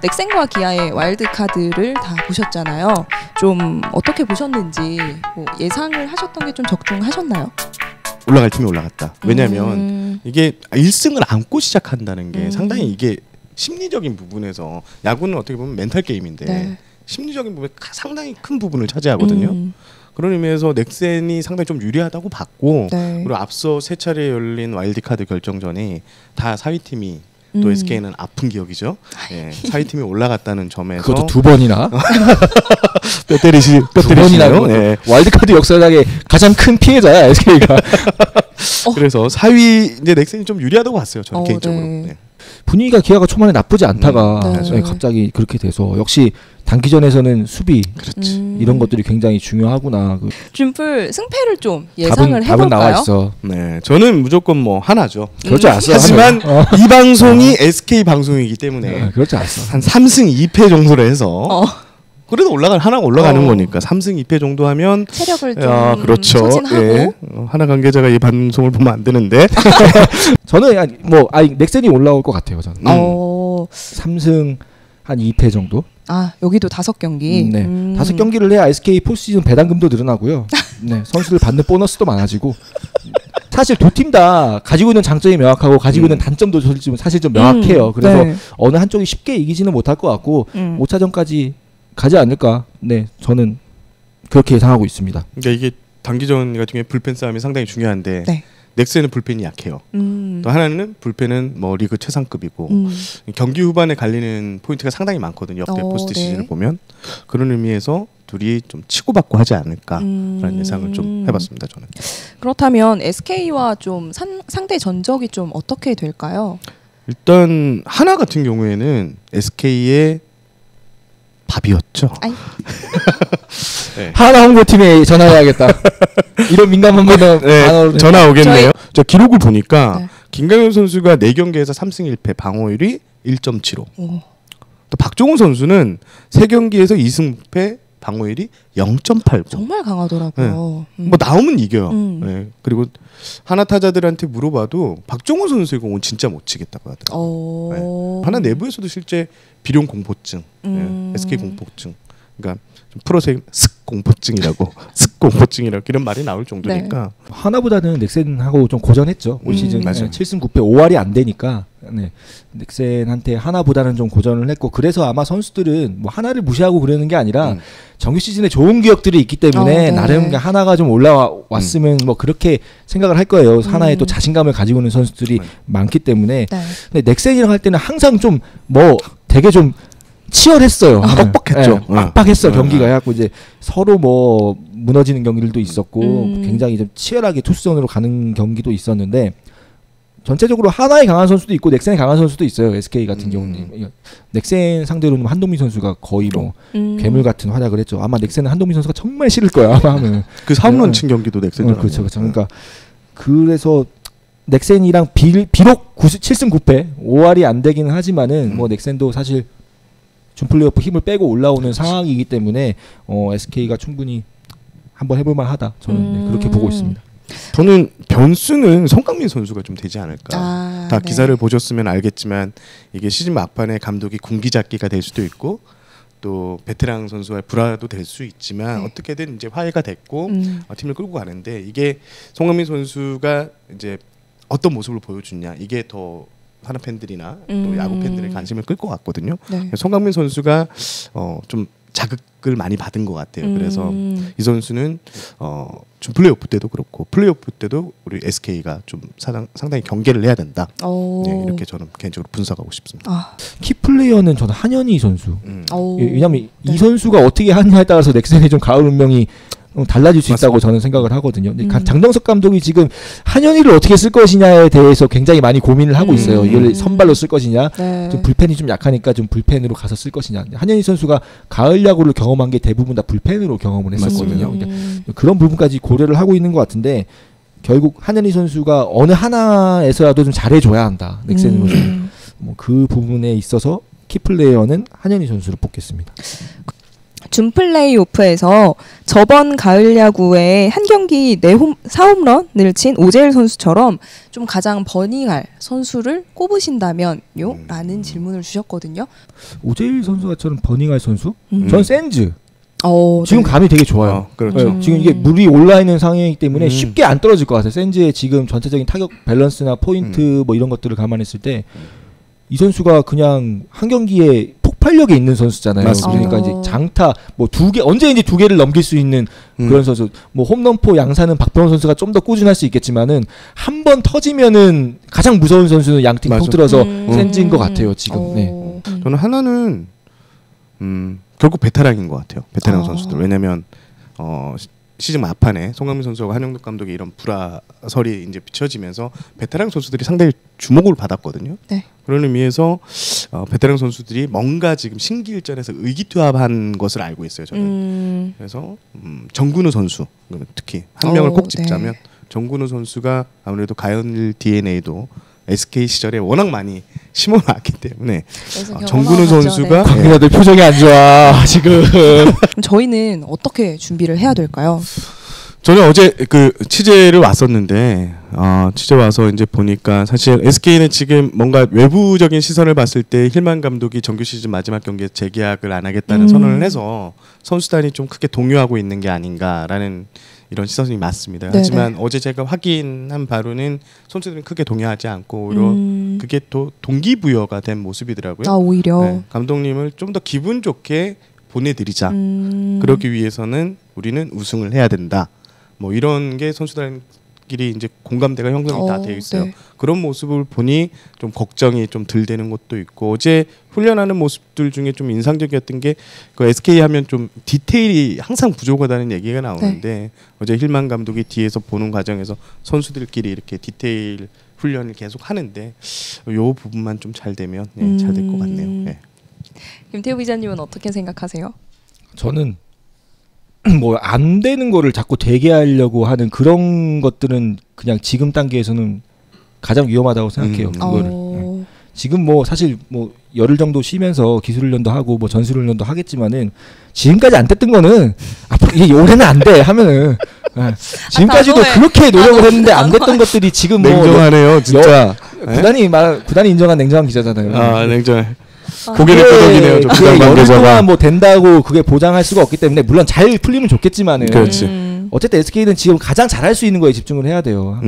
넥센과 기아의 와일드카드를 다 보셨잖아요. 좀 어떻게 보셨는지 뭐 예상을 하셨던 게 좀 적중하셨나요? 올라갈 팀이 올라갔다. 왜냐하면 이게 1승을 안고 시작한다는 게 상당히 이게 심리적인 부분에서 야구는 어떻게 보면 멘탈 게임인데 네. 심리적인 부분에 상당히 큰 부분을 차지하거든요. 그런 의미에서 넥센이 상당히 좀 유리하다고 봤고 네. 그리고 앞서 세 차례 열린 와일드카드 결정전이 다 4위 팀이 또 SK는 아픈 기억이죠. 예, 4위 팀이 올라갔다는 점에서 그것도 두 번이나 뼈 때리시네요. 예. 와일드카드 역사상의 가장 큰 피해자야 SK가. 그래서 4위 이제 넥센이 좀 유리하다고 봤어요. 저는 개인적으로. 네. 네. 분위기가 기아가 초반에 나쁘지 않다가 네. 갑자기 그렇게 돼서 역시 단기전에서는 수비 이런 것들이 굉장히 중요하구나. 준플 승패를 좀 예상을 답은 해볼까요? 나와 있어. 네, 저는 무조건 뭐 하나죠. 그렇지 않았어. 하지만 이 방송이 SK 방송이기 때문에 그렇지 않았어. 한 3승 2패 정도로 해서 그래도 하나가 올라가는 거니까 3승 2패 정도 하면 체력을 좀 그렇죠. 소진하고 예. 하나 관계자가 이 방송을 보면 안 되는데 저는 넥센이 올라올 것 같아요. 저는 3승 한 2패 정도. 여기도 5경기. 네, 5경기를 해야 SK 포스시즌 배당금도 늘어나고요. 네, 선수들 받는 보너스도 많아지고. 사실 두 팀 다 가지고 있는 장점이 명확하고 가지고 있는 단점도 사실 좀 명확해요. 그래서 네. 어느 한쪽이 쉽게 이기지는 못할 것 같고 5차전까지 가지 않을까. 네, 저는 그렇게 예상하고 있습니다. 그러니까 이게 단기전 같은 경우에 불펜 싸움이 상당히 중요한데 네. 넥센은 불펜이 약해요. 또 하나는 불펜은 뭐 리그 최상급이고 경기 후반에 갈리는 포인트가 상당히 많거든요. 역대 포스트 시즌을 네. 보면 그런 의미에서 둘이 좀 치고받고 하지 않을까라는 예상을 좀 해봤습니다. 저는. 그렇다면 SK와 좀 상대 전적이 좀 어떻게 될까요? 일단 하나 같은 경우에는 SK의 밥이었죠. 네. 하나 홍보팀에 전화해야겠다. 이런 민감한 거는 네, 전화 오겠네요. 저 기록을 보니까 네. 김강현 선수가 4경기에서 3승 1패 방어율이 1.75. 또 박종훈 선수는 3경기에서 2승 6패 방어율이 0.89. 정말 강하더라고요. 뭐 나오면 이겨요. 네. 그리고 하나 타자들한테 물어봐도 박종훈 선수의 공은 진짜 못 치겠다고 하더라고요. 네. 하나 내부에서도 실제 비룡 공포증, SK 공포증, 그러니까 좀 프로세 습 공포증이라고 습 공포증이라고 이런 말이 나올 정도니까. 네. 하나보다는 넥센하고 좀 고전했죠. 올 시즌 7승 9패 5할이 안 되니까 넥센한테 하나보다는 좀 고전을 했고 그래서 아마 선수들은 뭐 하나를 무시하고 그러는 게 아니라 정규 시즌에 좋은 기억들이 있기 때문에 나름 하나가 좀 올라왔으면 뭐 그렇게 생각을 할 거예요. 하나에 또 자신감을 가지고 있는 선수들이 많기 때문에. 근데 넥센이랑 할 때는 항상 좀 뭐 되게 좀 치열했어요. 뻑뻑했죠. 빡빡했어 경기가. 해갖고 이제 서로 뭐 무너지는 경기들도 있었고 굉장히 좀 치열하게 투수전으로 가는 경기도 있었는데 전체적으로 하나에 강한 선수도 있고 넥센에 강한 선수도 있어요. SK 같은 경우는 넥센 상대로는 한동민 선수가 거의 뭐 괴물 같은 활약을 했죠. 아마 넥센은 한동민 선수가 정말 싫을 거야. 아마 하면 그 3런 친 경기도 넥센이잖아요. 그렇죠. 그러니까 그래서 넥센이랑 비록 7승 9패 5할이 안 되기는 하지만은 뭐 넥센도 사실 준 플레이오프 힘을 빼고 올라오는 상황이기 때문에 SK가 충분히 한번 해볼만 하다. 저는 그렇게 보고 있습니다. 저는 변수는 송강민 선수가 좀 되지 않을까. 다 네. 기사를 보셨으면 알겠지만 이게 시즌 막판에 감독이 군기잡기가 될 수도 있고 또 베테랑 선수와의 불화도 될 수 있지만 어떻게든 이제 화해가 됐고 팀을 끌고 가는데 이게 송강민 선수가 이제 어떤 모습을 보여주냐 이게 더 하나 팬들이나 또 야구 팬들의 관심을 끌 것 같거든요. 송강민 선수가 좀 자극을 많이 받은 것 같아요. 그래서 이 선수는 좀 플레이오프 때도 그렇고 플레이오프 때도 우리 SK가 좀 상당히 경계를 해야 된다. 네, 이렇게 저는 개인적으로 분석하고 싶습니다. 키플레이어는 저는 한현희 선수. 왜냐하면 이 선수가 어떻게 하느냐에 따라서 넥센의 좀 가을 운명이 달라질 수 있다고 저는 생각을 하거든요. 장정석 감독이 지금 한현희를 어떻게 쓸 것이냐에 대해서 굉장히 많이 고민을 하고 있어요. 이걸 선발로 쓸 것이냐, 좀 불펜이 좀 약하니까 좀 불펜으로 가서 쓸 것이냐. 한현희 선수가 가을 야구를 경험한 게 대부분 다 불펜으로 경험을 했었거든요. 그러니까 그런 부분까지 고려를 하고 있는 것 같은데 결국 한현희 선수가 어느 하나에서라도 좀 잘해줘야 한다. 넥센으로 뭐 그 부분에 있어서 키플레이어는 한현희 선수를 뽑겠습니다. 준 플레이오프에서 저번 가을 야구에 한 경기 4홈런을 친 오재일 선수처럼 좀 가장 버닝할 선수를 꼽으신다면요? 라는 질문을 주셨거든요. 오재일 선수가처럼 버닝할 선수? 전 센즈. 지금 네. 감이 되게 좋아요. 그렇죠. 지금 이게 물이 올라 있는 상황이기 때문에 쉽게 안 떨어질 것 같아요. 센즈의 지금 전체적인 타격 밸런스나 포인트 뭐 이런 것들을 감안했을 때 이 선수가 그냥 한 경기에 폭발력이 있는 선수잖아요. 맞습니다. 그러니까 이제 장타 뭐 언제 이제 2개를 넘길 수 있는 그런 선수. 뭐 홈런포 양사는 박병호 선수가 좀 더 꾸준할 수 있겠지만은 한 번 터지면은 가장 무서운 선수는 양팀 통틀어서 센즈인 것 같아요. 지금. 네. 저는 하나는 결국 베테랑인 것 같아요. 베테랑 선수들. 왜냐면 시즌 막판에 송강민 선수와 한영덕 감독의 이런 불화설이 이제 비춰지면서 베테랑 선수들이 상당히 주목을 받았거든요. 네. 그런 의미에서 베테랑 선수들이 뭔가 지금 신기일전에서 의기투합한 것을 알고 있어요. 저는. 그래서 정근우 선수 특히 한 명을 꼭 짚자면 네. 정근우 선수가 아무래도 가연일 DNA도 SK 시절에 워낙 많이 심어놨기 때문에 정근우 선수가 광민아들 네. 표정이 안 좋아 지금. 저희는 어떻게 준비를 해야 될까요? 저는 어제 그 취재를 왔었는데 취재 와서 이제 보니까 사실 SK는 지금 뭔가 외부적인 시선을 봤을 때 힐만 감독이 정규 시즌 마지막 경기에 재계약을 안 하겠다는 선언을 해서 선수단이 좀 크게 동요하고 있는 게 아닌가라는 이런 시선이 맞습니다. 네네. 하지만 어제 제가 확인한 바로는 선수들은 크게 동요하지 않고 오히려 그게 또 동기부여가 된 모습이더라고요. 오히려 네, 감독님을 좀 더 기분 좋게 보내드리자. 그러기 위해서는 우리는 우승을 해야 된다. 뭐 이런 게 선수단끼리 이제 공감대가 형성이 다 되어 있어요. 네. 그런 모습을 보니 좀 걱정이 좀 덜 되는 것도 있고 어제 훈련하는 모습들 중에 좀 인상적이었던 게 그 SK 하면 좀 디테일이 항상 부족하다는 얘기가 나오는데 네. 어제 힐만 감독이 뒤에서 보는 과정에서 선수들끼리 이렇게 디테일 훈련을 계속 하는데 요 부분만 좀 잘 되면 네, 잘 될 것 같네요. 네. 김태우 기자님은 어떻게 생각하세요? 저는 뭐 안 되는 거를 자꾸 되게 하려고 하는 그런 것들은 그냥 지금 단계에서는 가장 위험하다고 생각해요. 그거를. 네. 지금 뭐 사실 뭐 열흘 정도 쉬면서 기술 훈련도 하고 뭐 전술 훈련도 하겠지만은 지금까지 안 됐던 거는 앞으로 이게 올해는 안 돼 하면은 네. 지금까지도 그렇게 노력을 했는데 안 됐던 것들이 지금 뭐 냉정하네요, 진짜. 구단이 인정한 냉정한 기자잖아요. 냉정해. 고개를 끄덕이네요. 그게 열흘 동안 뭐 된다고 그게 보장할 수가 없기 때문에 물론 잘 풀리면 좋겠지만은 그렇지. 어쨌든 SK는 지금 가장 잘할 수 있는 거에 집중을 해야 돼요.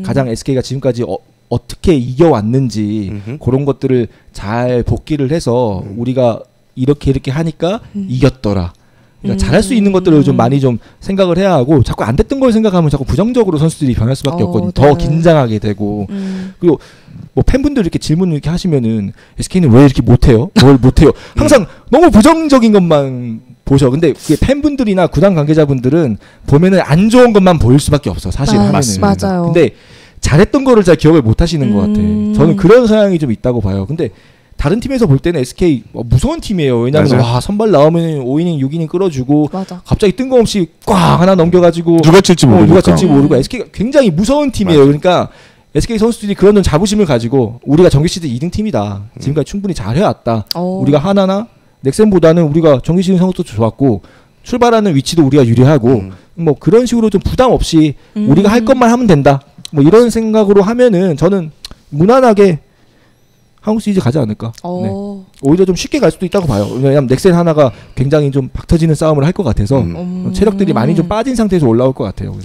가장 SK가 지금까지 어떻게 이겨왔는지 그런 것들을 잘 복기를 해서 우리가 이렇게 하니까 이겼더라. 그러니까 잘할 수 있는 것들을 좀 많이 좀 생각을 해야 하고 자꾸 안 됐던 걸 생각하면 자꾸 부정적으로 선수들이 변할 수밖에 없거든요. 더 긴장하게 되고 그리고 뭐 팬분들 이렇게 질문을 이렇게 하시면은 SK는 왜 이렇게 못해요? 뭘 못해요? 항상 너무 부정적인 것만 보셔. 근데 그게 팬분들이나 구단 관계자분들은 보면은 안 좋은 것만 보일 수밖에 없어. 사실 하면은. 맞아요. 근데 잘했던 거를 잘 기억을 못 하시는 것 같아. 저는 그런 성향이 좀 있다고 봐요. 근데 다른 팀에서 볼 때는 SK 무서운 팀이에요. 왜냐하면 와 선발 나오면 5이닝 6이닝 끌어주고 맞아. 갑자기 뜬금없이 꽉 하나 넘겨가지고 누가 칠지 모르고 SK가 굉장히 무서운 팀이에요. 맞아. 그러니까 SK 선수들이 그런 자부심을 가지고 우리가 정규 시즌 2등 팀이다. 지금까지 충분히 잘해왔다. 우리가 하나나 넥센보다는 우리가 정규 시즌 성적도 좋았고 출발하는 위치도 우리가 유리하고 뭐 그런 식으로 좀 부담 없이 우리가 할 것만 하면 된다. 뭐 이런 생각으로 하면은 저는 무난하게 한국 시리즈 가지 않을까. 네. 오히려 좀 쉽게 갈 수도 있다고 봐요. 왜냐하면 넥센 하나가 굉장히 좀 박터지는 싸움을 할 것 같아서 체력들이 많이 좀 빠진 상태에서 올라올 것 같아요.